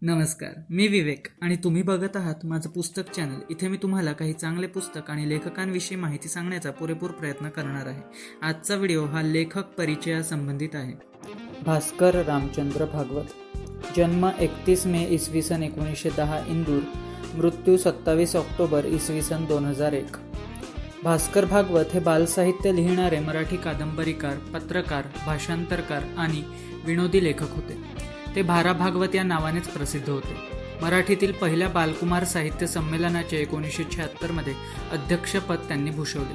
नमस्कार, मी विवेक आणि तुम्ही बघत आहात माझं पुस्तक चॅनल. इथे मी तुम्हाला काही चांगले पुस्तक आणि लेखकांविषयी माहिती सांगण्याचा पुरेपूर प्रयत्न करणार आहे. आजचा व्हिडिओ हा लेखक परिचयासंबंधित आहे. भास्कर रामचंद्र भागवत. जन्म 31 मे इसवी सन 1910 इंदूर. मृत्यू 27 ऑक्टोबर इसवी सन 2001. भास्कर भागवत हे बालसाहित्य लिहिणारे मराठी कादंबरीकार, पत्रकार, भाषांतरकार आणि विनोदी लेखक होते. ते भारा भागवत या नावानेच प्रसिद्ध होते. मराठीतील पहिल्या बालकुमार साहित्य संमेलनाचे 1976 मध्ये अध्यक्षपद त्यांनी भूषवले.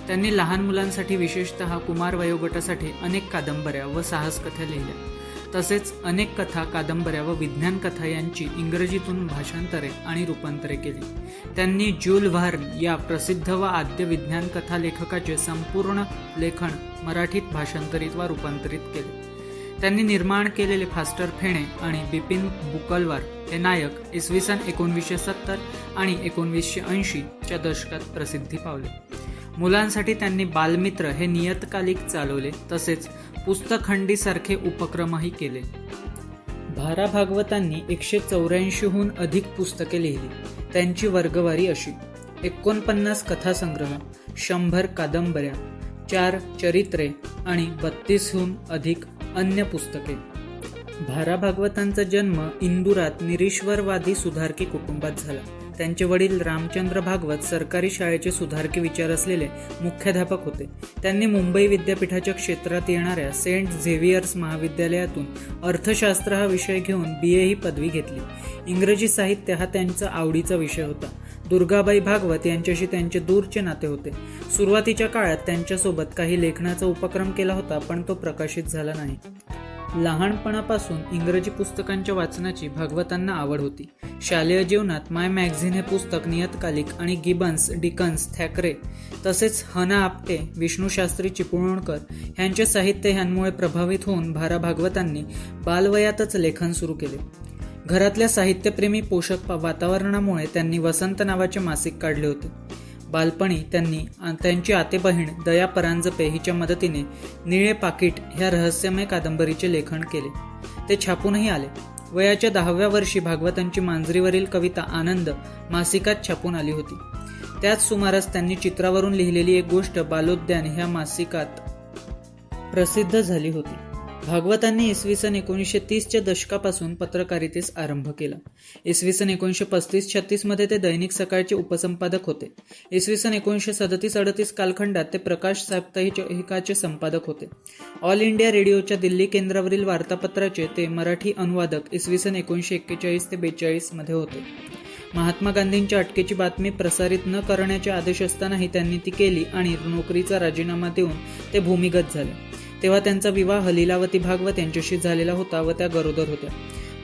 त्यांनी लहान मुलांसाठी विशेषतः कुमार वयोगटासाठी अनेक कादंबऱ्या व साहसकथा लिहिल्या. तसेच अनेक कथा, कादंबऱ्या व विज्ञान कथा यांची इंग्रजीतून भाषांतरे आणि रूपांतरे केली. त्यांनी ज्यूल व्हर्न या प्रसिद्ध व आद्य विज्ञान कथा लेखकाचे संपूर्ण लेखन मराठीत भाषांतरित व रूपांतरित केले. त्यांनी निर्माण केलेले फास्टर फेणे आणि बिपिन बुकलवार हे नायक इसवी सन 1970 आणि 1980 च्या दशकात प्रसिद्धी पावले. मुलांसाठी त्यांनी बालमित्र हे नियतकालिक चालवले. तसेच पुस्तकखंडी सारखे उपक्रमही केले. भारा भागवतांनी 184हून अधिक पुस्तके लिहिली. त्यांची वर्गवारी अशी: 49 कथासंग्रह, 100 कादंबऱ्या, 4 चरित्रे आणि 32हून अधिक अन्य पुस्तके. भारा भागवतांचा जन्म इंदुरात निरीश्वरवादी सुधारकी कुटुंबात झाला. त्यांचे वडील रामचंद्र भागवत सरकारी शाळेचे सुधारकी विचार असलेले मुख्याध्यापक होते. त्यांनी मुंबई विद्यापीठाच्या क्षेत्रात येणाऱ्या सेंट झेवियर्स महाविद्यालयातून अर्थशास्त्र हा विषय घेऊन BA ही पदवी घेतली. इंग्रजी साहित्य हा त्यांचा आवडीचा विषय होता. दुर्गाबाई भागवत यांच्याशी त्यांचे दूरचे नाते होते. सुरुवातीच्या काळात त्यांच्यासोबत काही लेखनाचा उपक्रम केला होता, पण तो प्रकाशित झाला नाही. लहानपणापासून इंग्रजी पुस्तकांच्या वाचनाची भागवतांना आवड होती. शालेय जीवनात माय मॅगझिन हे पुस्तक, नियतकालिक आणि गिबन्स, डिकन्स, थॅकरे तसेच हना आपटे, विष्णुशास्त्री चिपळूणकर यांचे साहित्य ह्यांमुळे प्रभावित होऊन भारा भागवतांनी बालवयातच लेखन सुरू केले. घरातल्या साहित्यप्रेमी पोषक वातावरणामुळे त्यांनी वसंत नावाचे मासिक काढले होते. बालपणी त्यांनी त्यांची आते बहीण दया परांजपे हिच्या मदतीने निळे पाकिट ह्या रहस्यमय कादंबरीचे लेखन केले. ते छापूनही आले. वयाच्या 10व्या वर्षी भागवतांची मांजरीवरील कविता आनंद मासिकात छापून आली होती. त्याच सुमारास त्यांनी चित्रावरून लिहिलेली एक गोष्ट बालोद्यान ह्या मासिकात प्रसिद्ध झाली होती. भागवतांनी इसवी सन 1930च्या दशकापासून पत्रकारितेस आरंभ केला. इसवी सन 1935-36 मध्ये ते दैनिक सकाळचे उपसंपादक होते. इसवी सन 1937-38 कालखंडात ते प्रकाश साप्ताहिकाचे संपादक होते. ऑल इंडिया रेडिओच्या दिल्ली केंद्रावरील वार्तापत्राचे ते मराठी अनुवादक इसवी सन 1941 ते 42 मध्ये होते. महात्मा गांधींच्या अटकेची बातमी प्रसारित न करण्याचे आदेश असतानाही त्यांनी ती केली आणि नोकरीचा राजीनामा देऊन ते भूमिगत झाले. तेव्हा त्यांचा विवाह लीलावती भागवत यांच्याशी झालेला होता व त्या गरोदर होत्या.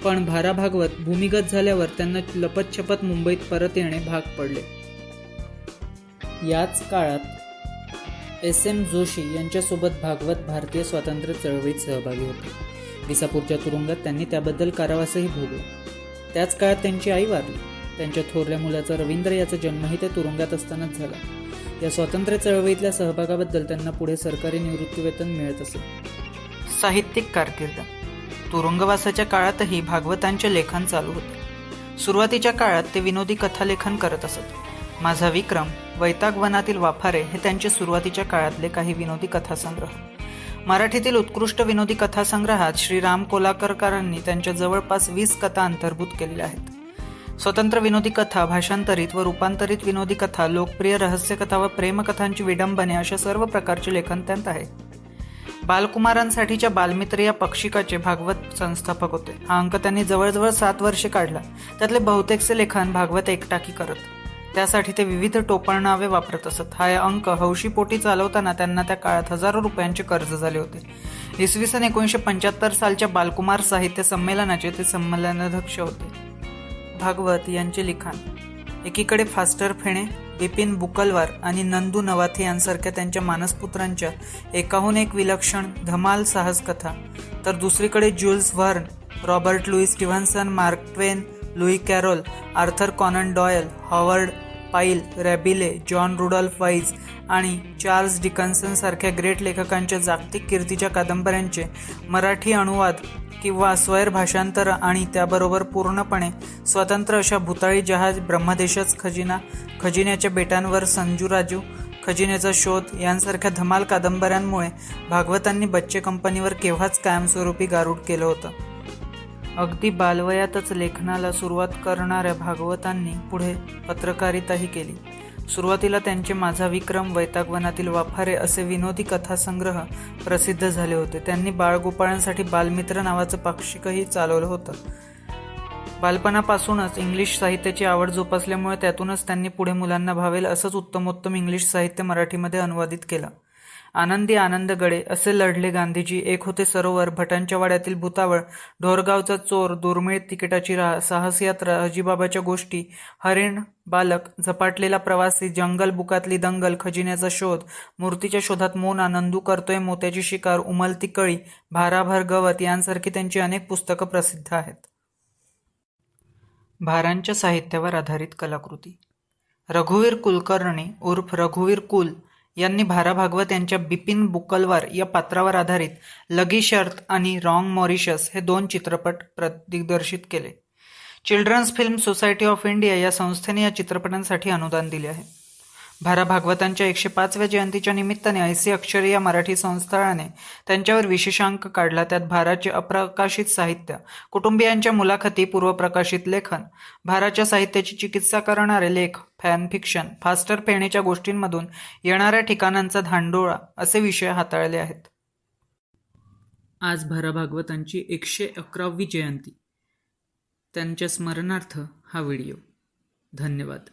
पण भारा भागवत भूमिगत झाल्यावर त्यांना लपतछपत मुंबईत परत येणे भाग पडले. याच काळात SM जोशी यांच्यासोबत भागवत भारतीय स्वातंत्र्य चळवळीत सहभागी होते. विसापूरच्या तुरुंगात त्यांनी त्याबद्दल कारावासही भोगला. त्याच काळात त्यांची आई वारली. त्यांच्या थोरल्या मुलाचा रवींद्र याचा जन्मही ते तुरुंगात असतानाच झाला. या स्वातंत्र्य चळवळीतल्या सहभागाबद्दल त्यांना पुढे सरकारी निवृत्तीवेतन मिळत असे. साहित्यिक कारकीर्द. तुरुंगवासाच्या काळातही भागवतांचे लेखन चालू होते. सुरुवातीच्या काळात ते विनोदी कथालेखन करत असत. माझा विक्रम, वैताग वनातील वाफारे हे त्यांचे सुरुवातीच्या काळातले काही विनोदी कथासंग्रह. मराठीतील उत्कृष्ट विनोदी कथासंग्रहात श्रीराम कोलाकरकरांनी त्यांच्या जवळपास 20 कथा अंतर्भूत केलेल्या आहेत. स्वतंत्र विनोदी कथा, भाषांतरित व रूपांतरित विनोदी कथा, लोकप्रिय रहस्यकथा व प्रेमकथांची विडंबने अशा सर्व प्रकारचे लेखन त्यांत आहे. बालकुमारांसाठीच्या बालमित्र या पक्षिकाचे भागवत संस्थापक होते. हा अंक त्यांनी जवळजवळ 7 वर्षे काढला. त्यातले बहुतेकचे लेखन भागवत एकटाकी करत. त्यासाठी ते विविध टोपणनावे वापरत असत. हा अंक हौशीपोटी चालवताना त्यांना त्या काळात हजारो रुपयांचे कर्ज झाले होते. इसवी सन 1975 सालच्या बालकुमार साहित्य संमेलनाचे ते संमेलनाध्यक्ष होते. भागवत यांचे लिखाण एकीकडे फास्टर फेणे, बिपिन बुकलवार आणि नंदू नवाथे यांसारख्या त्यांच्या मानसपुत्रांच्या एकाहून एक विलक्षण धमाल साहस कथा, तर दुसरीकडे Jules Verne, Robert Louis Stevenson, Mark Twain, Lewis Carroll, Arthur Conan Doyle, Howard Pyle, Rabelais, John Rudolph Wyss आणि चार्ल्स डिकन्सन सारख्या ग्रेट लेखकांच्या जागतिक कीर्तीच्या कादंबऱ्यांचे मराठी अनुवाद किंवा स्वैर भाषांतर आणि त्याबरोबर पूर्णपणे स्वतंत्र अशा भुताळी जहाज, ब्रह्मदेशच खजिना, खजिन्याच्या बेटांवर, संजूराजू, खजिन्याचा शोध यांसारख्या धमाल कादंबऱ्यांमुळे भागवतांनी बच्चे कंपनीवर केव्हाच कायमस्वरूपी गारूड केलं होतं. अगदी बालवयातच लेखनाला सुरुवात करणाऱ्या भागवतांनी पुढे पत्रकारिताही केली. सुरुवातीला त्यांचे माझा विक्रम, वैतागवनातील वाफारे असे विनोदी कथासंग्रह प्रसिद्ध झाले होते. त्यांनी बाळगोपाळांसाठी बालमित्र नावाचं पाक्षिकही चालवलं होतं. बालपणापासूनच इंग्लिश साहित्याची आवड जोपासल्यामुळे त्यातूनच त्यांनी पुढे मुलांना भावेल असंच उत्तमोत्तम इंग्लिश साहित्य मराठीमध्ये अनुवादित केलं. आनंदी आनंदगडे, असे लढले गांधीजी, एक होते सरोवर, भटांच्या वाड्यातील भुतावळ, ढोरगावचा चोर, दुर्मिळ तिकिटाची राह, साहस यात्रा, हजीबाबाच्या गोष्टी, हरिण बालक, झपाटलेला प्रवासी, जंगल बुकातली दंगल, खजिन्याचा शोध, मूर्तीच्या शोधात मोना, नंदू करतोय मोत्याची शिकार, उमलती कळी, भाराभर गवत यांसारखी त्यांची अनेक पुस्तकं प्रसिद्ध आहेत. भारांच्या साहित्यावर आधारित कलाकृती. रघुवीर कुलकर्णी उर्फ रघुवीर कुल यांनी भारा भागवत यांच्या बिपिन बुकलवार या पात्रावर आधारित लगी शर्त आणि रॉंग मॉरिशस हे 2 चित्रपट दिग्दर्शित केले. Children's film society of India या संस्थेने या चित्रपटांसाठी अनुदान दिले आहे. भारा भागवतांच्या 105व्या जयंतीच्या निमित्ताने ऐसी अक्षरे या मराठी संस्थळाने त्यांच्यावर विशेषांक काढला. त्यात भाराचे अप्रकाशित साहित्य, कुटुंबियांच्या मुलाखती, पूर्वप्रकाशित लेखन, भाराच्या साहित्याची चिकित्सा करणारे लेख, फॅन फिक्शन, फास्टर पेहणीच्या गोष्टींमधून येणाऱ्या ठिकाणांचा धांडोळा असे विषय हाताळले आहेत. आज भारा भागवतांची 111वी जयंती. त्यांच्या स्मरणार्थ हा व्हिडिओ. धन्यवाद.